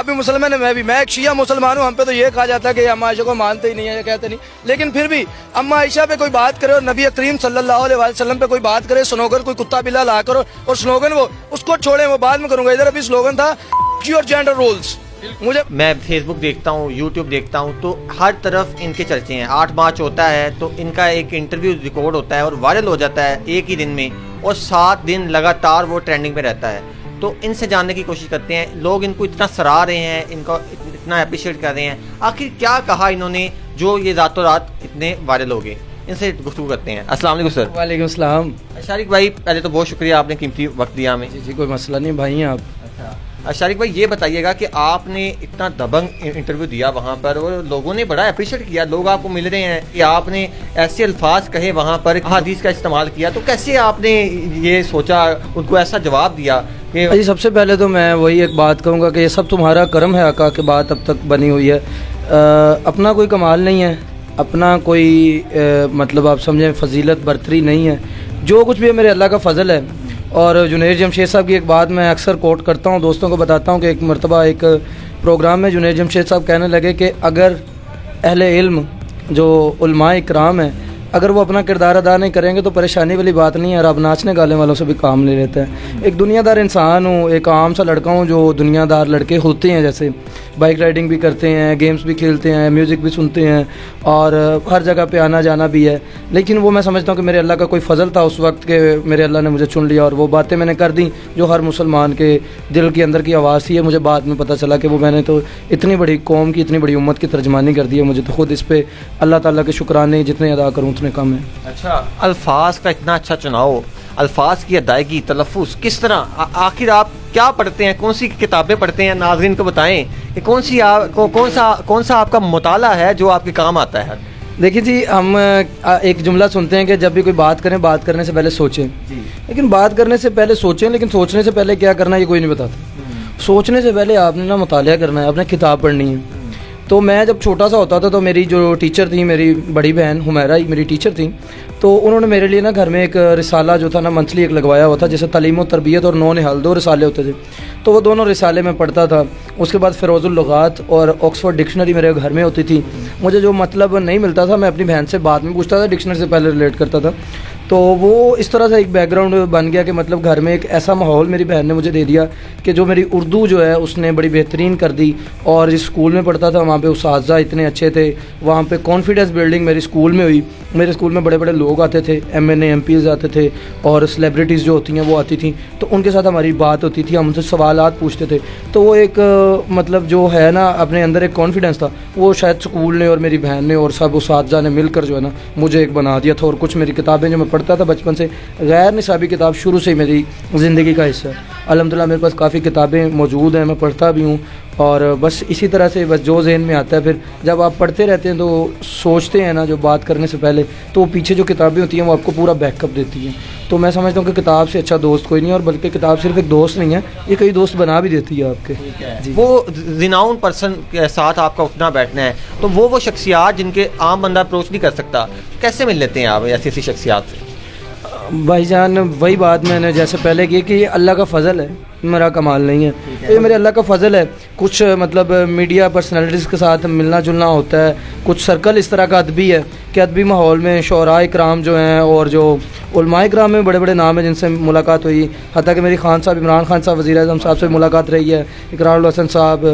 अभी मुसलमान है, मैं एक शिया मुसलमान हूँ। हम पे तो ये कहा जाता है कि अम्मा आयशा को मानते ही नहीं है, ये कहते नहीं, लेकिन फिर भी अम्मा आयशा पे कोई बात करे और नबी करीम सल्लल्लाहु अलैहि वसल्लम पे कोई बात करे, स्लोगन कोई कुत्ता बिल्ला ला करो और स्लोगन वो उसको छोड़े, वो बाद में करूंगा। इधर अभी स्लोगन था योर जेंडर रोल्स। मैं फेसबुक देखता हूँ, यूट्यूब देखता हूँ, तो हर तरफ इनके चर्चे हैं। 8 मार्च होता है तो इनका एक इंटरव्यू रिकॉर्ड होता है और वायरल हो जाता है एक ही दिन में, और 7 दिन लगातार वो ट्रेंडिंग में रहता है। तो इनसे जानने की कोशिश करते हैं, लोग इनको इतना सराह रहे हैं, इनको इतना अप्रिशिएट कर रहे हैं, आखिर क्या कहा इन्होंने जो ये रातों रात इतने वायरल हो गए। इनसे गुफ्तगू करते हैं। अस्सलाम वालेकुम सर। वालेकुम अस्सलाम। शारिक भाई, पहले तो बहुत शुक्रिया, आपने कीमती वक्त दिया हमें। जी कोई मसला नहीं भाई हैं आप। शारिक भाई, ये बताइएगा कि आपने इतना दबंग इंटरव्यू दिया वहाँ पर और लोगों ने बड़ा अप्रिशिएट किया, लोग आपको मिल रहे हैं कि आपने ऐसे अल्फाज कहे वहाँ पर, हदीस का इस्तेमाल किया, तो कैसे आपने ये सोचा, उनको ऐसा जवाब दिया कि जी सबसे पहले तो मैं वही एक बात कहूँगा कि ये सब तुम्हारा करम है, आका के बात अब तक बनी हुई है। अपना कोई कमाल नहीं है, अपना कोई मतलब आप समझें फजीलत बरतरी नहीं है, जो कुछ भी है मेरे अल्लाह का फ़ज़ल है। और जुनैद जमशेद साहब की एक बात मैं अक्सर कोट करता हूँ, दोस्तों को बताता हूँ कि एक मरतबा एक प्रोग्राम में जुनैद जमशेद साहब कहने लगे कि अगर अहले इल्म जो उलमाए इकराम है, अगर वो अपना किरदार अदा नहीं करेंगे तो परेशानी वाली बात नहीं है, रब नाचने गाने वालों से भी काम ले लेता है। एक दुनियादार इंसान हूँ, एक आम सा लड़का हूँ जो दुनियादार लड़के होते हैं, जैसे बाइक राइडिंग भी करते हैं, गेम्स भी खेलते हैं, म्यूज़िक भी सुनते हैं और हर जगह पे आना जाना भी है। लेकिन वो मैं समझता हूँ कि मेरे अल्लाह का कोई फ़ज़ल था उस वक्त के मेरे अल्लाह ने मुझे चुन लिया और वो बातें मैंने कर दी जो हर मुसलमान के दिल के अंदर की आवाज़ थी। मुझे बाद में पता चला कि वो मैंने तो इतनी बड़ी कौम की, इतनी बड़ी उम्मत की तर्जमानी कर दी है। मुझे तो खुद इस पर अल्लाह ताला के शुक्राने जितने अदा करूँ उतने कम है। अच्छा, अल्फाज का इतना अच्छा चुनाव, अल्फाज की अदायगी, तलफ़ुज़ किस तरह, आखिर आप क्या पढ़ते हैं, कौन सी किताबें पढ़ते हैं, नाज़रीन को बताएं कि कौन सा आपका मुताला है जो आपके काम आता है। देखिए जी, हम एक जुमला सुनते हैं कि जब भी कोई बात करें, बात करने से पहले सोचें। लेकिन बात करने से पहले सोचें, लेकिन सोचने से पहले क्या करना है ये कोई नहीं बताता। सोचने से पहले आपने ना मुतालिया करना है, आपने किताब पढ़नी है। तो मैं जब छोटा सा होता था तो मेरी जो टीचर थी, मेरी बड़ी बहन हुमैरा ही मेरी टीचर थी, तो उन्होंने मेरे लिए ना घर में एक रिसाला जो था ना मंथली एक लगवाया हुआ था, जैसे तालीम व तरबियत और नौ निहाल 2 रिसाले होते थे। तो वो दोनों रिसाले में पढ़ता था। उसके बाद फ़िरोज़ुल लुग़ात और ऑक्सफ़ोर्ड डिक्शनरी मेरे घर में होती थी। मुझे जो मतलब नहीं मिलता था मैं अपनी बहन से बाद में पूछता था, डिक्शनरी से पहले रिलेट करता था। तो वो इस तरह से एक बैकग्राउंड बन गया कि मतलब घर में एक ऐसा माहौल मेरी बहन ने मुझे दे दिया कि जो मेरी उर्दू जो है उसने बड़ी बेहतरीन कर दी। और जिस स्कूल में पढ़ता था वहाँ पे उस्ताज़ा इतने अच्छे थे, वहाँ पे कॉन्फिडेंस बिल्डिंग मेरी स्कूल में हुई। मेरे स्कूल में बड़े बड़े लोग आते थे, MNA MPs आते थे और सेलिब्रिटीज़ जो होती हैं वो आती थी, तो उनके साथ हमारी बात होती थी, हम उनसे सवालात पूछते थे। तो वो एक मतलब जो है ना अपने अंदर एक कॉन्फिडेंस था, वो शायद स्कूल ने और मेरी बहन ने और सब उस्ताज़ा ने मिलकर जो है ना मुझे एक बना दिया था। और कुछ मेरी किताबें जो मैं पढ़ता था बचपन से, गैर निसाबी किताब शुरू से ही मेरी ज़िंदगी का हिस्सा है। अल्हम्दुलिल्लाह मेरे पास काफ़ी किताबें मौजूद हैं, मैं पढ़ता भी हूँ। और बस इसी तरह से बस जो ज़हन में आता है, फिर जब आप पढ़ते रहते हैं तो सोचते हैं ना जो बात करने से पहले, तो पीछे जो किताबें होती हैं वो आपको पूरा बैकअप देती हैं। तो मैं समझता हूँ कि किताब से अच्छा दोस्त कोई नहीं है, और बल्कि किताब सिर्फ एक दोस्त नहीं है, ये कई दोस्त बना भी देती है आपके। जी। वो रिनाउंड पर्सन के साथ आपका उठना बैठना है, तो वो शख्सियात जिनके आम बंदा अप्रोच नहीं कर सकता, कैसे मिल लेते हैं आप ऐसी शख्सियात से? भाईजान वही बात मैंने जैसे पहले की कि अल्लाह का फ़ज़ल है, मेरा कमाल नहीं है। तो ये मेरे अल्लाह का फ़ज़ल है। कुछ मतलब मीडिया पर्सनैलिटीज़ के साथ मिलना जुलना होता है, कुछ सर्कल इस तरह का अदबी है कि अदबी माहौल में शोरा इकराम जो हैं और जो उलमाए इकराम में बड़े बड़े नाम हैं जिनसे मुलाकात हुई। हत्ता कि मेरी खान साहब, इमरान खान साहब, वज़ीर आज़म साहब से मुलाकात रही है, इकरारुल हसन साहब,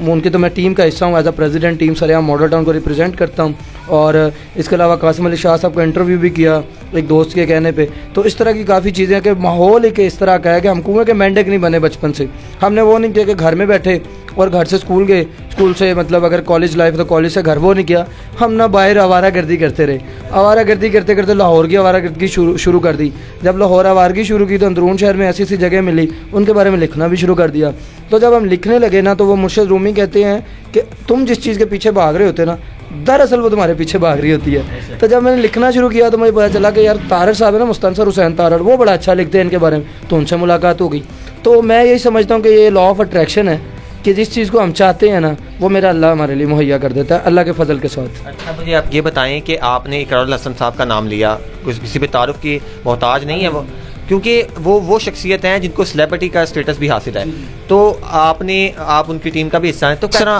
उनकी तो मैं टीम का हिस्सा हूँ, एज अ प्रेसिडेंट टीम सरेआम मॉडल टाउन को रिप्रेजेंट करता हूँ। और इसके अलावा कासिम अली शाह साहब का इंटरव्यू भी किया एक दोस्त के कहने पे। तो इस तरह की काफ़ी चीज़ें कि माहौल एक इस तरह का है कि हम कुएं के मेंढक नहीं बने बचपन से। हमने वो नहीं किया कि घर में बैठे और घर से स्कूल गए, स्कूल से मतलब अगर कॉलेज लाइफ तो कॉलेज से घर वो नहीं किया। हम ना बाहर आवारागर्दी करते रहे, आवारागर्दी करते करते लाहौर की आवारागर्दी शुरू कर दी। जब लाहौर आवारगी शुरू की तो अंदरून शहर में ऐसी ऐसी जगह मिली, उनके बारे में लिखना भी शुरू कर दिया। तो जब हम लिखने लगे ना तो वो मुर्शिद रूमी कहते हैं कि तुम जिस चीज़ के पीछे भाग रहे होते ना, दरअसल वो तुम्हारे पीछे भाग रही होती है। तो जब मैंने लिखना शुरू किया तो मुझे पता चला कि यार तारड़ साहब है ना, मुस्तनसर हुसैन तारड़, वो बड़ा अच्छा लिखते हैं इनके बारे में, तो उनसे मुलाकात हो गई। तो मैं यही समझता हूँ कि ये लॉ ऑफ अट्रैक्शन है कि जिस चीज़ को हम चाहते हैं ना वो मेरा अल्लाह हमारे लिए मुहैया कर देता है, अल्लाह के फजल के साथ। अच्छा, मुझे आप ये बताएं कि आपने इकरारुल हसन साहब का नाम लिया, किसी पे तारुफ की मोहताज नहीं है वो, क्योंकि वो शख्सियत हैं जिनको सेलिब्रिटी का स्टेटस भी हासिल है। तो आप उनकी टीम का भी हिस्सा हैं, तो किस तरह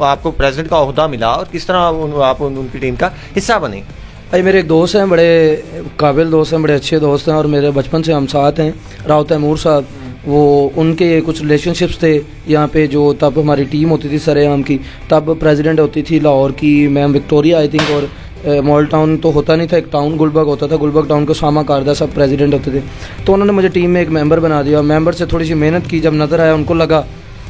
आपको प्रेसिडेंट का ओहदा मिला और किस तरह आप उनकी टीम का हिस्सा बने? भाई मेरे एक दोस्त हैं, बड़े काबिल दोस्त हैं, बड़े अच्छे दोस्त हैं और मेरे बचपन से हम साथ हैं। राव तैमूर साहब, वो उनके कुछ रिलेशनशिप्स थे यहाँ पे, जो तब हमारी टीम होती थी सरेआम की, तब प्रेसिडेंट होती थी लाहौर की मैम विक्टोरिया आई थिंक, और मॉडल टाउन तो होता नहीं था, एक टाउन गुलबर्ग होता था, गुलबर्ग टाउन को सामा कारदा सब प्रेसिडेंट होते थे। तो उन्होंने मुझे टीम में एक मेंबर बना दिया। मेंबर से थोड़ी सी मेहनत की, जब नज़र आया उनको लगा,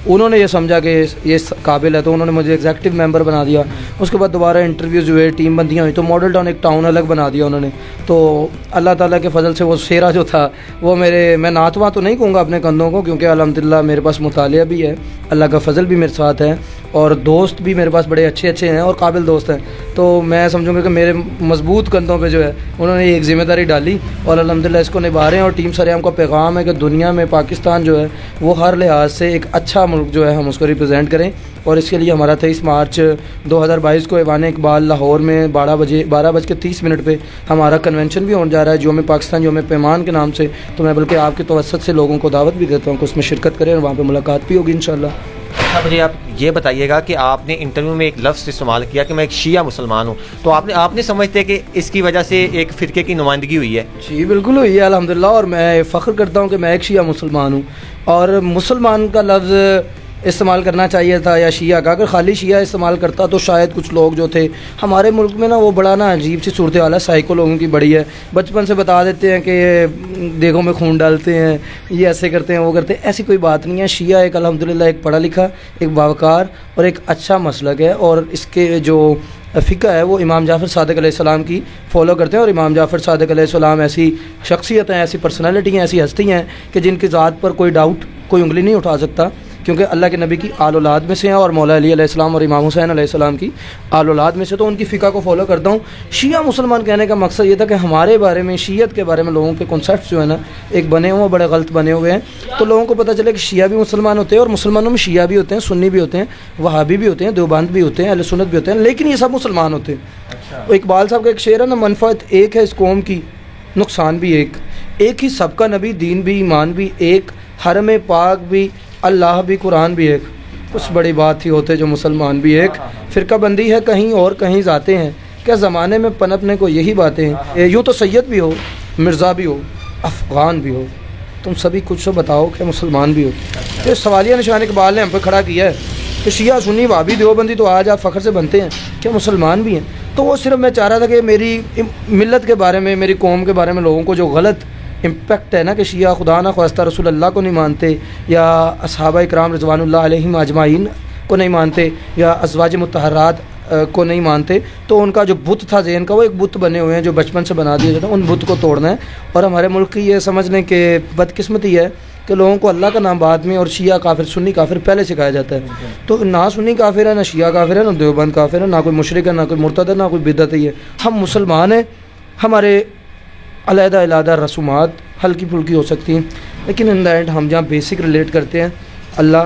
उन्होंने ये समझा कि ये काबिल है, तो उन्होंने मुझे एग्जीक्यूटिव मेंबर बना दिया। उसके बाद दोबारा इंटरव्यूज़ हुए, टीम बंदियाँ हुई, तो मॉडल टाउन एक टाउन अलग बना दिया उन्होंने। तो अल्लाह ताला के फजल से वो शेरा जो था वो मैं नातवा तो नहीं कहूँगा अपने कंधों को, क्योंकि अल्हम्दुलिल्लाह मेरे पास मुतालिया भी है, अल्लाह का फजल भी मेरे साथ है और दोस्त भी मेरे पास बड़े अच्छे अच्छे हैं और काबिल दोस्त हैं। तो मैं समझूंगा कि मेरे मजबूत कंधों पे जो है उन्होंने एक ज़िम्मेदारी डाली और अल्हम्दुलिल्लाह इसको निभा रहे हैं। और टीम सरेआम का पैगाम है कि दुनिया में पाकिस्तान जो है वो हर लिहाज से एक अच्छा मुल्क जो है हम उसको रिप्रेजेंट करें। और इसके लिए हमारा 23 मार्च 2022 को ऐवान इकबाल लाहौर में 12:30 पे हमारा कन्वेंशन भी होने जा रहा है, यौम पाकिस्तान यौम पैमान के नाम से। तो मैं बल्कि आपके तवस्सुत से लोगों को दावत भी देता हूँ कि उसमें शिरकत करें और वहाँ पर मुलाकात भी होगी इंशाल्लाह। अच्छा, मुझे आप ये बताइएगा कि आपने इंटरव्यू में एक लफ्ज़ इस्तेमाल किया कि मैं एक शिया मुसलमान हूँ, तो आपने समझते हैं कि इसकी वजह से एक फ़िरके की नुमाइंदगी हुई है? जी बिल्कुल हुई है अल्हम्दुलिल्लाह, और मैं फ़ख्र करता हूँ कि मैं एक शिया मुसलमान हूँ। और मुसलमान का लफ्ज़ इस्तेमाल करना चाहिए था या शिया का, अगर खाली शिया इस्तेमाल करता तो शायद कुछ लोग जो थे हमारे मुल्क में ना, वो बड़ा ना अजीब सी सूरत हाल है, साइको लोगों की बड़ी है, बचपन से बता देते हैं कि देखों में खून डालते हैं, ये ऐसे करते हैं वो करते हैं। ऐसी कोई बात नहीं है। शिया एक अल्हम्दुलिल्लाह एक पढ़ा लिखा, एक बावकार और एक अच्छा मसलक है, और इसके जो फ़िक़्ह है वो इमाम जाफ़र सादिक़ अलैहिस्सलाम की फ़ॉलो करते हैं। और इमाम जाफ़र सादिक़ अलैहिस्सलाम ऐसी शख्सियत हैं, ऐसी पर्सनैलिटी हैं, ऐसी हस्ती हैं कि जिनकी ज़ात पर कोई डाउट, कोई उंगली नहीं उठा सकता, क्योंकि अल्लाह के नबी की आल औलाद में से हैं और मौला अली अलैहिस्सलाम और इमाम हुसैन अलैहिस्सलाम की आल औलाद में से, तो उनकी फ़िक़्ह को फॉलो करता हूँ। शिया मुसलमान कहने का मकसद ये था कि हमारे बारे में, शियत के बारे में लोगों के कॉन्सेप्ट जो है ना एक बने हुए बड़े गलत बने हुए हैं, तो लोगों को पता चले कि शिया भी मुसलमान होते हैं और मुसलमानों में शिया भी होते हैं, सुन्नी भी होते हैं, वहाबी भी होते हैं, देवबंद भी होते हैं, अहले सुन्नत भी होते हैं, लेकिन ये सब मुसलमान होते हैं। अच्छा। इकबाल साहब का एक शेर है ना, मनफ़अत एक है इस कौम की, नुकसान भी एक ही सबका नबी, दीन भी ईमान भी एक, हरम पाक भी, अल्लाह भी, कुरान भी एक। कुछ बड़ी बात ही होते जो मुसलमान भी एक, फ़िरका बंदी है कहीं और कहीं जाते हैं, क्या ज़माने में पनपने को यही बातें हैं। यूँ तो सैयद भी हो, मिर्ज़ा भी हो, अफ़गान भी हो, तुम सभी कुछ तो बताओ क्या मुसलमान भी हो। तो सवालिया निशान इकबाल ने हम पे खड़ा किया है कि शिया सुन्नी वाबी देवबंदी तो आज आप फ़ख्र से बनते हैं, क्या मुसलमान भी हैं। तो वो सिर्फ मैं चाह रहा था कि मेरी मिल्लत के बारे में, मेरी कौम के बारे में लोगों को जो गलत इम्पैक्ट है ना कि शिया खुदा ना ख्वास्ता रसूल अल्लाह को नहीं मानते, या असहाबा इकराम रिज़वानुल्लाह अलैहिम अजमाइन को नहीं मानते, या अज़वाज मुतहरात को नहीं मानते, तो उनका जो बुत था ज़हन का, वो एक बुत बने हुए हैं जो बचपन से बना दिया जाता है, उन बुत को तोड़ना है। और हमारे मुल्क की ये समझ लें कि बदकिस्मती है कि लोगों को अल्लाह का नाम बाद में और शिया काफिर सुन्नी काफिर पहले सिखाया जाता है। तो ना सुन्नी काफिर है, ना शिया काफिर है, ना देवबंद काफिर है, ना कोई मुशरिक है, ना कोई मुर्तद है, ना कोई बिदअत है। हम मुसलमान हैं। हमारे अलहदा रसूमात हल्की फुल्की हो सकती हैं, लेकिन इन द एंड हम जहाँ बेसिक रिलेट करते हैं अल्लाह,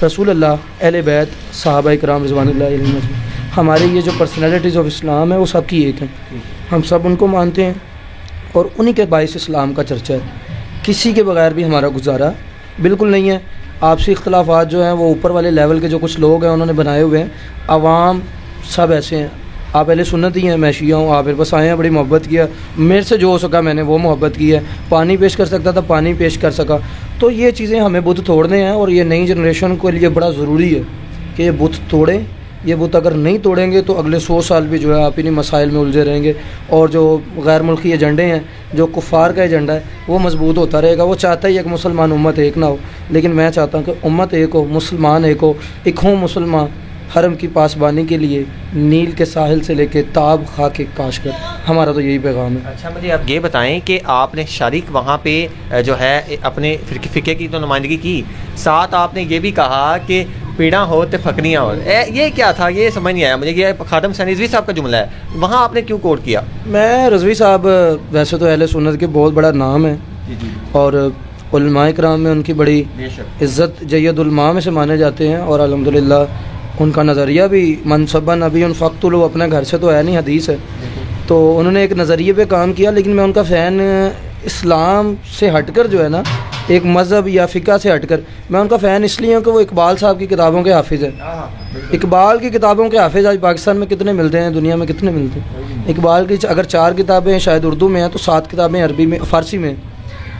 रसूल अल्लाह, अहले बैत, सहाबा इकराम रिज़वानुल्लाह अलैहिम अजमईन, हमारी ये जो पर्सनैलिटीज़ ऑफ इस्लाम है वो सब की एक है, हम सब उनको मानते हैं और उन्हीं के बाइस इस्लाम का चर्चा है। किसी के बगैर भी हमारा गुजारा बिल्कुल नहीं है। आपसी इख्तलाफात जो हैं वो ऊपर वाले लेवल के जो कुछ लोग हैं उन्होंने बनाए हुए हैं, अवाम सब ऐसे हैं। आप पहले सुन्नत ही हैं, मैं शिया हूँ, आप मेरे पास आए हैं, बड़ी मोहब्बत किया, मेरे से जो हो सका मैंने वो मोहब्बत की है, पानी पेश कर सकता था पानी पेश कर सका। तो ये चीज़ें हमें बुत तोड़ने हैं और ये नई जनरेशन के लिए बड़ा ज़रूरी है कि ये बुत तोड़ें। ये बुत अगर नहीं तोड़ेंगे तो अगले 100 साल भी जो है आप इन्हीं मसाइल में उलझे रहेंगे और जो गैर मुल्की एजेंडे हैं, जो कुफ़ार का एजेंडा है, वो मजबूत होता रहेगा। वो चाहता ही है कि मुसलमान उम्मत एक ना हो, लेकिन मैं चाहता हूँ कि उम्मत एक हो, मुसलमान एक हो, एक हों मुसलमान। हरम की पासबानी के लिए नील के साहिल से लेके ताब खा के काश कर, हमारा तो यही पैगाम है। अच्छा, मुझे आप ये बताएं कि आपने शारीक वहाँ पे जो है अपने फ़िक़े की तो नुमाइंदगी की, साथ आपने ये भी कहा कि पीड़ा हो तो फकरियाँ हो, ये क्या था? ये समझ नहीं आया मुझे। ये खादम हुसैन रिजवी साहब का जुमला है, वहाँ आपने क्यों कोट किया? मैं रिजवी साहब वैसे तो अहले सुन्नत के बहुत बड़ा नाम है और उलमा इकराम में उनकी बड़ी इज़्ज़त जय्यदुलमा में से माने जाते हैं और अल्हम्दुलिल्लाह उनका नज़रिया भी मनसबा नबी उन फ़क्तुल, अपने घर से तो है नहीं, हदीस है। तो उन्होंने एक नज़रिए पे काम किया, लेकिन मैं उनका फ़ैन इस्लाम से हटकर जो है ना, एक मज़हब या फ़िक़ा से हटकर, मैं उनका फ़ैन इसलिए हूँ कि वो इकबाल साहब की किताबों के हाफिज़ हैं। इकबाल की किताबों के हाफिज़ आज पाकिस्तान में कितने मिलते हैं, दुनिया में कितने मिलते हैं? इकबाल की अगर 4 किताबें शायद उर्दू में हैं तो 7 किताबें अरबी में, फ़ारसी में।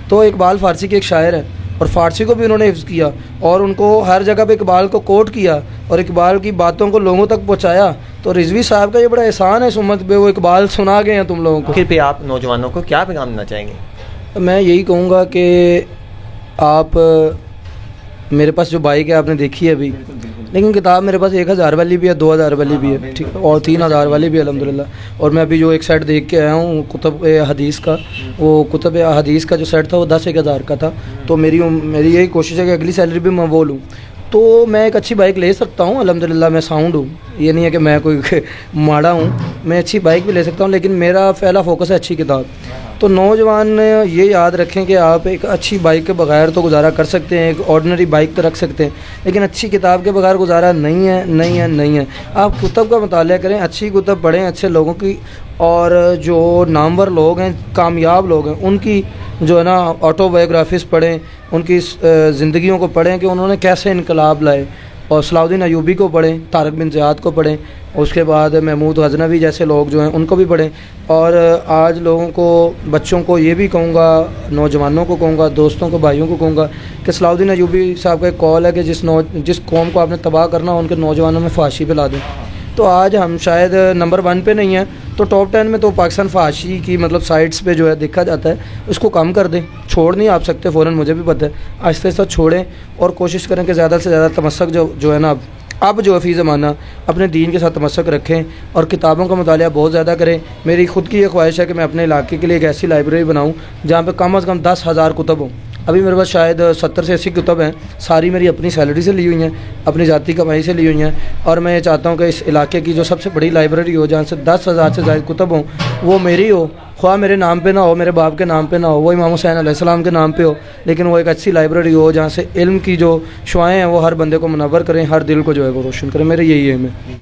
तो इकबाल फ़ारसी के एक शायर है और फ़ारसी को भी उन्होंने हिफ्ज़ किया और उनको हर जगह पे इकबाल को कोट किया और इकबाल की बातों को लोगों तक पहुँचाया। तो रिजवी साहब का ये बड़ा एहसान है इस उम्मत पे, वो इकबाल सुना गए हैं तुम लोगों को। फिर पे आप नौजवानों को क्या पैगाम देना चाहेंगे? मैं यही कहूँगा कि आप, मेरे पास जो बाइक है आपने देखी है अभी, लेकिन किताब मेरे पास 1000 वाली भी है, 2000 वाली भी है, ठीक है, और 3000 वाली भी है अल्हम्दुलिल्लाह। और मैं अभी जो एक सेट देख के आया हूँ कुतुब हदीस का, वो कुतुब हदीस का जो सेट था वो 10-1000 का था। तो मेरी यही कोशिश है कि अगली सैलरी भी मैं वो लूँ, तो मैं एक अच्छी बाइक ले सकता हूँ अल्हम्दुलिल्लाह। मैं साउंड हूँ, ये नहीं है कि मैं कोई माड़ा हूँ, मैं अच्छी बाइक भी ले सकता हूँ, लेकिन मेरा पहला फोकस है अच्छी किताब। तो नौजवान ये याद रखें कि आप एक अच्छी बाइक के बगैर तो गुजारा कर सकते हैं, एक ऑर्डिनरी बाइक तो रख सकते हैं, लेकिन अच्छी किताब के बगैर गुजारा नहीं है, नहीं है, नहीं है। आप कुतुब का मुताला करें, अच्छी कुतुब पढ़ें, अच्छे लोगों की, और जो नामवर लोग हैं, कामयाब लोग हैं, उनकी जो है ना ऑटोबायोग्राफीज़ पढ़ें, उनकी ज़िंदगियों को पढ़ें कि उन्होंने कैसे इनकलाब लाए। और सलाउद्दीन अयूबी को पढ़ें, तारिक बिन ज़ियाद को पढ़ें, उसके बाद महमूद गज़नवी जैसे लोग जो हैं उनको भी पढ़ें। और आज लोगों को, बच्चों को ये भी कहूँगा, नौजवानों को कहूँगा, दोस्तों को, भाइयों को कहूँगा कि सलाउद्दीन अयूबी साहब का एक कॉल है कि जिस कौम को आपने तबाह करना हो उनके नौजवानों में फाशी पे ला दें। तो आज हम शायद नंबर 1 पे नहीं है, तो टॉप 10 में तो पाकिस्तान फाशी की मतलब साइट्स पे जो है देखा जाता है, उसको कम कर दें। छोड़ नहीं आप सकते फ़ौरन, मुझे भी पता है, आहिस्ता आहिस्ता छोड़ें और कोशिश करें कि ज़्यादा से ज़्यादा तमस्सक जो है ना, अब जो फ़ी ज़माना अपने दीन के साथ तमस्सक रखें और किताबों का मुतालिया बहुत ज़्यादा करें। मेरी ख़ुद की ये ख्वाहिश है कि मैं अपने इलाके के लिए एक ऐसी लाइब्रेरी बनाऊँ जहाँ पे कम से कम 10,000 कुतुब हों। अभी मेरे पास शायद 70 से 80 कुतुब हैं, सारी मेरी अपनी सैलरी से ली हुई हैं, अपनी ज़ाती कमाई से ली हुई हैं। और मैं ये चाहता हूँ कि इस इलाके की जो सबसे बड़ी लाइब्रेरी हो, जहाँ से 10,000 से ज़्यादा कुतुब हों, वो मेरी हो, ख्वाह मेरे नाम पे ना हो, मेरे बाप के नाम पे ना हो, वो इमाम हुसैन अलैहिस्सलाम के नाम पे हो, लेकिन वो एक अच्छी लाइब्रेरी हो जहाँ से इल्म की जो शुआएँ हैं वो हर बंदे को मुनव्वर करें, हर दिल को जो है वो रोशन करें। मेरे यही एम है।